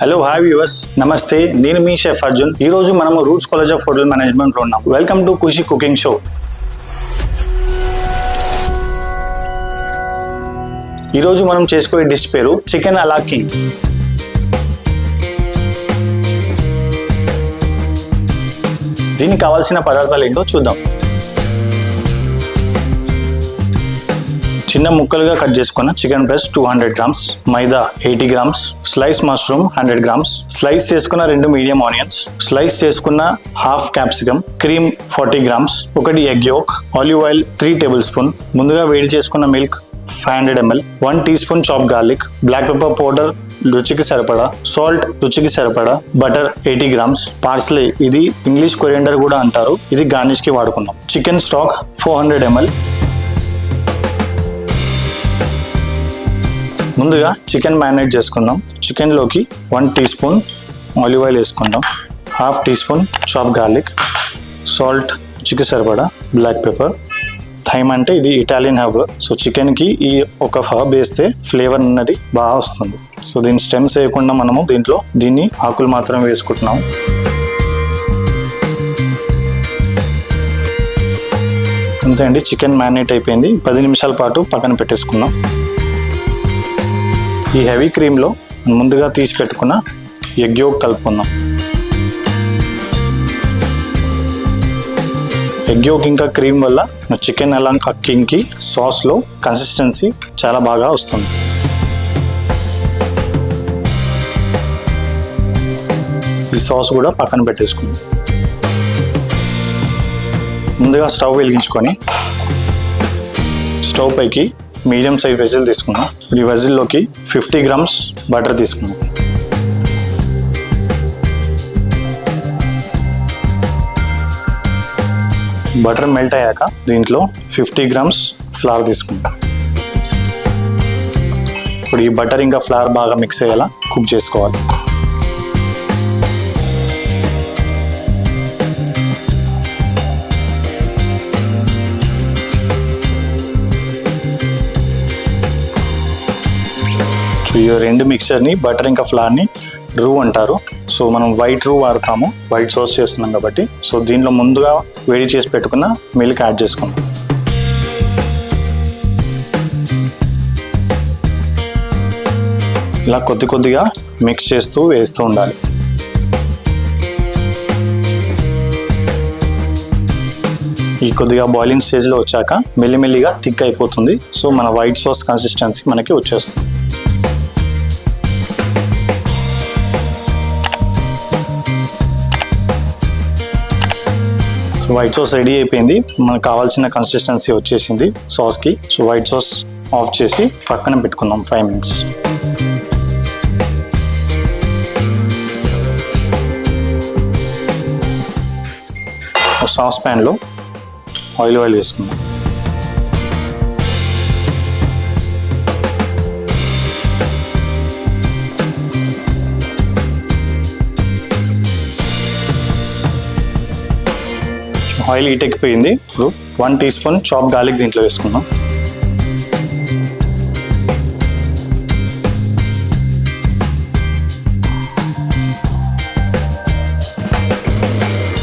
Hello hi viewers, నమస్తే. నేను మీ chef Arjun. ఈ రోజు మనము roots college of hotel management లో ఉన్నాం. Welcome to Khushi cooking show. ఈ రోజు మనం చేసుకోే డిష్ పేరు చికెన్ అలా కింగ్. దీనికి కావాల్సిన పదార్థాలు ఏంటో చూద్దాం. చిన్న ముక్కలుగా కట్ చేసుకున్న chicken breast 200 grams, maida 80 grams, slice mushroom 100 grams, slice చేసుకున్న 2 మీడియం ఆనియన్స్, స్లైస్ చేసుకున్న half capsicum, cream 40 grams, 1 egg yolk, olive oil 3 tablespoon, ముందుగా వేడి చేసుకున్న milk 500 ml, 1 teaspoon chop garlic, black pepper powder రుచికి సరిపడా, salt రుచికి సరిపడా, butter 80 grams, parsley ఇది ఇంగ్లీష్ కొరియండర్ కూడా అంటారు, ఇది గార్నిష్ కి వాడుకుందాం, చికెన్ స్టాక్ 400 ml. ముందుగా చికెన్ మ్యారినేట్ చేసుకుందాం. చికెన్లోకి 1 టీ స్పూన్ ఆలివ్ ఆయిల్ వేసుకుందాం, half teaspoon chop garlic, salt రుచికి సరిపడా, బ్లాక్ పెప్పర్, థైమ్ అంటే ఇది ఇటాలియన్ హర్బ్. సో చికెన్కి ఈ ఒక హర్బ్ వేస్తే ఫ్లేవర్ అన్నది బాగా వస్తుంది. సో దీని స్టెమ్స్ వేయకుండా మనము దీన్ని ఆకులు మాత్రం వేసుకుంటున్నాం. అంతే అండి, చికెన్ మ్యారినేట్ అయిపోయింది. 10 నిమిషాల పాటు పక్కన పెట్టేసుకున్నాం. ఈ హెవీ క్రీమ్లో ముందుగా తీసి పెట్టుకున్న ఎగ్ యోక్ కలుపుకుందాం. ఎగ్ యోక్ ఇంకా క్రీమ్ వల్ల చికెన్ అలా కింగ్కి సాస్లో కన్సిస్టెన్సీ చాలా బాగా వస్తుంది. ఈ సాస్ కూడా పక్కన పెట్టేసుకుందాం. ముందుగా స్టవ్ వెలిగించుకొని స్టవ్ పైకి మీడియం సైజ్ వెజిల్ తీసుకున్నాం. ఈ వెజిల్లోకి 50 గ్రామ్స్ బటర్ తీసుకున్నాం. బటర్ మెల్ట్ అయ్యాక దీంట్లో 50 గ్రామ్స్ ఫ్లవర్ తీసుకుందాం. ఇప్పుడు ఈ బటర్ ఇంకా ఫ్లవర్ బాగా మిక్స్ అయ్యేలా కుక్ చేసుకోవాలి. ఈ రెండు మిక్చర్ని బటర్ ఇంకా ఫ్లవర్ని రూ అంటారు. సో మనం వైట్ రూ వాడతాము, వైట్ సాస్ చేస్తున్నాం కాబట్టి. సో దీంట్లో ముందుగా వేడి చేసి పెట్టుకున్న మిల్క్ యాడ్ చేసుకుందాం. ఇలా కొద్దిగా మిక్స్ చేస్తూ వేస్తూ ఉండాలి. ఈ కొద్దిగా బాయిలింగ్ స్టేజ్లో వచ్చాక మెల్లిమెల్లిగా థిక్ అయిపోతుంది. సో మన వైట్ సాస్ కన్సిస్టెన్సీ మనకి వచ్చేస్తుంది. వైట్ సాస్ రెడీ అయిపోయింది. మనకు కావాల్సిన కన్సిస్టెన్సీ వచ్చేసింది సాస్కి. సో వైట్ సాస్ ఆఫ్ చేసి పక్కన పెట్టుకుందాం 5 మినిట్స్. సాస్ ప్యాన్లో ఆయిల్ వేసుకుందాం. ఆయిల్ హీట్ ఎక్కిపోయింది. ఇప్పుడు 1 టీ స్పూన్ చాప్ గార్లిక్ దీంట్లో వేసుకుందాం.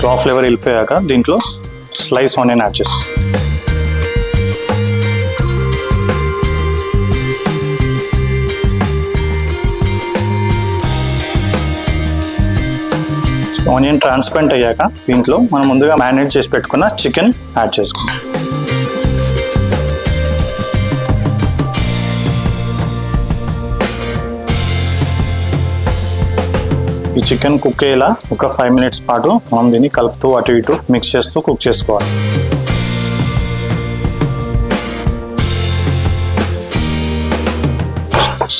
రా ఫ్లేవర్ వెళ్ళిపోయాక దీంట్లో స్లైస్ ఆనియన్ యాడ్ చేస్తాం. ఆనియన్ ట్రాన్స్పరెంట్ అయ్యాక దీంట్లో మనం ముందుగా మ్యారినేట్ చేసి పెట్టుకున్న చికెన్ యాడ్ చేసుకుందాం. ఈ చికెన్ కుక్ అయ్యేలా ఒక 5 మినిట్స్ పాటు మనం దీన్ని కలుపుతూ అటు ఇటు మిక్స్ చేస్తూ కుక్ చేసుకోవాలి.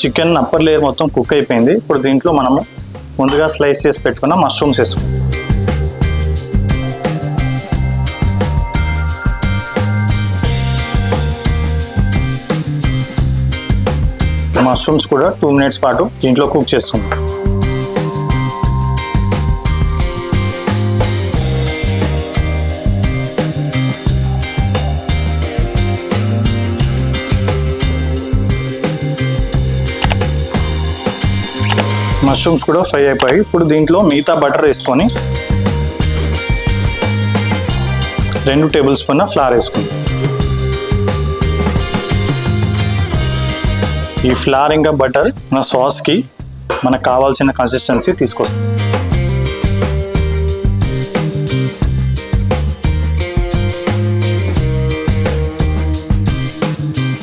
చికెన్ అప్పర్ లేయర్ మొత్తం కుక్ అయిపోయింది. ఇప్పుడు దీంట్లో మనము ముందుగా స్లైస్ చేసి పెట్టుకున్న మష్రూమ్స్ వేసుకుందాం. మష్రూమ్స్ కూడా 2 మినిట్స్ పాటు దీంట్లో కుక్ చేస్తున్నాం. మష్రూమ్స్ కూడా ఫ్రై అయిపోయాయి. ఇప్పుడు దీంట్లో మిగతా బటర్ వేసుకొని 2 టేబుల్ స్పూన్ ఫ్లవర్ వేసుకుందాం. ఈ ఫ్లవర్ ఇంకా బటర్ మన సాస్కి మనకు కావాల్సిన కన్సిస్టెన్సీ తీసుకొస్తాం.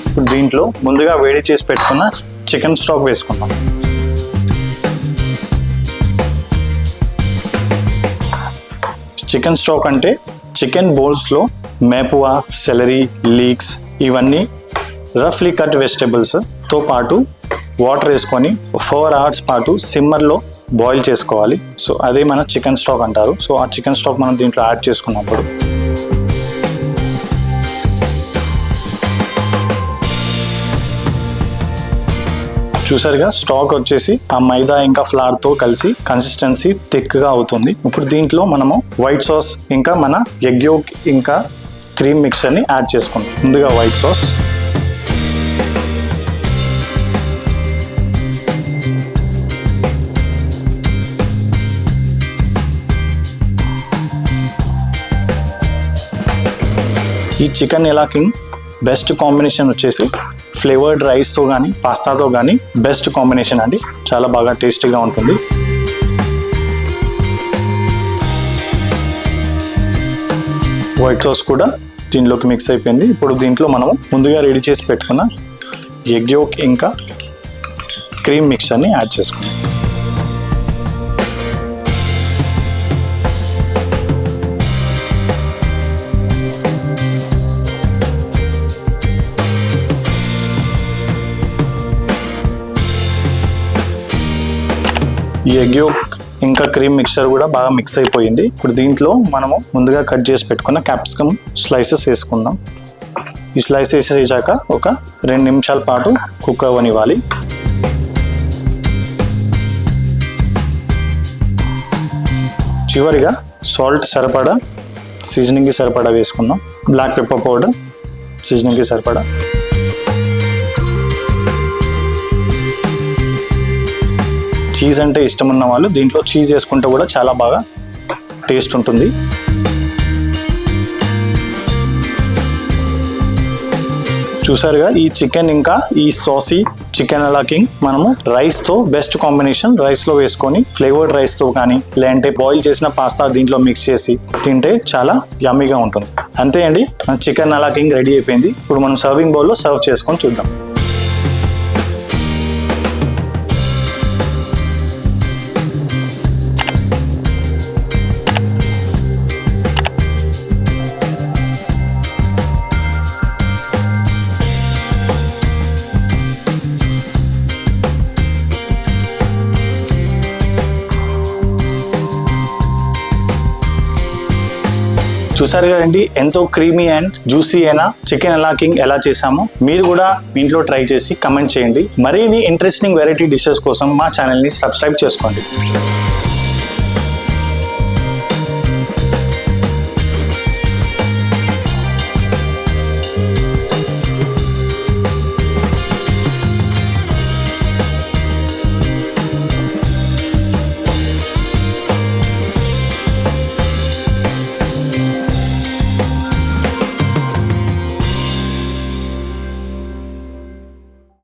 ఇప్పుడు దీంట్లో ముందుగా వేడి చేసి పెట్టుకున్న చికెన్ స్టాక్ వేసుకుందాం. చికెన్ స్టాక్ అంటే చికెన్ బౌల్స్లో మేపువా, సెలరీ, లీక్స్ ఇవన్నీ రఫ్లీ కట్ వెజిటబుల్స్తో పాటు వాటర్ వేసుకొని 4 hours పాటు సిమ్మర్లో బాయిల్ చేసుకోవాలి. సో అదే మన చికెన్ స్టాక్ అంటారు. సో ఆ చికెన్ స్టాక్ మనం దీంట్లో యాడ్ చేసుకున్నప్పుడు చూసారుగా స్టాక్ వచ్చేసి ఆ మైదా ఇంకా ఫ్లవర్తో కలిసి కన్సిస్టెన్సీ థిక్గా అవుతుంది. ఇప్పుడు దీంట్లో మనము వైట్ సాస్ ఇంకా మన ఎగ్ యోక్ ఇంకా క్రీమ్ మిక్చర్ని యాడ్ చేసుకుందాం. ముందుగా వైట్ సాస్, ఈ చికెన్ ఎలాకింగ్ బెస్ట్ కాంబినేషన్ వచ్చేసి ఫ్లేవర్డ్ రైస్తో కానీ పాస్తాతో కానీ బెస్ట్ కాంబినేషన్ అండి. చాలా బాగా టేస్టీగా ఉంటుంది. వైట్ సాస్ కూడా దీంట్లోకి మిక్స్ అయిపోయింది. ఇప్పుడు దీంట్లో మనము ముందుగా రెడీ చేసి పెట్టుకున్న ఎగ్ యోక్ ఇంకా క్రీమ్ మిక్చర్ని యాడ్ చేసుకున్నాం. ఈ ఎగ్ యోక్ ఇంకా క్రీమ్ మిక్చర్ కూడా బాగా మిక్స్ అయిపోయింది. ఇప్పుడు దీంట్లో మనము ముందుగా కట్ చేసి పెట్టుకున్న క్యాప్సికమ్ స్లైసెస్ వేసుకుందాం. ఈ స్లైసెస్ వేసాక ఒక 2 నిమిషాల పాటు కుక్ అవ్వనివ్వాలి. చివరిగా సాల్ట్ సరిపడా, సీజనింగ్కి సరిపడా వేసుకుందాం. బ్లాక్ పెప్పర్ పౌడర్ సీజనింగ్కి సరిపడా, చీజ్ అంటే ఇష్టం ఉన్న వాళ్ళు దీంట్లో చీజ్ వేసుకుంటే కూడా చాలా బాగా టేస్ట్ ఉంటుంది. చూసారుగా ఈ చికెన్ ఇంకా ఈ సాసీ చికెన్ అలాకింగ్ మనము రైస్తో బెస్ట్ కాంబినేషన్. రైస్లో వేసుకొని ఫ్లేవర్డ్ రైస్తో కానీ లేదంటే బాయిల్ చేసిన పాస్తా దీంట్లో మిక్స్ చేసి తింటే చాలా యమ్మీగా ఉంటుంది. అంతే అండి, మన చికెన్ అలాకింగ్ రెడీ అయిపోయింది. ఇప్పుడు మనం సర్వింగ్ బౌల్లో సర్వ్ చేసుకొని చూద్దాం. చూసారు కదండి, ఎంతో క్రీమీ అండ్ జ్యూసీ అయిన చికెన్ అలాకింగ్ ఎలా చేసామో మీరు కూడా ఇంట్లో ట్రై చేసి కమెంట్ చేయండి. మరిన్ని ఇంట్రెస్టింగ్ వెరైటీ డిషెస్ కోసం మా ఛానల్ని సబ్స్క్రైబ్ చేసుకోండి.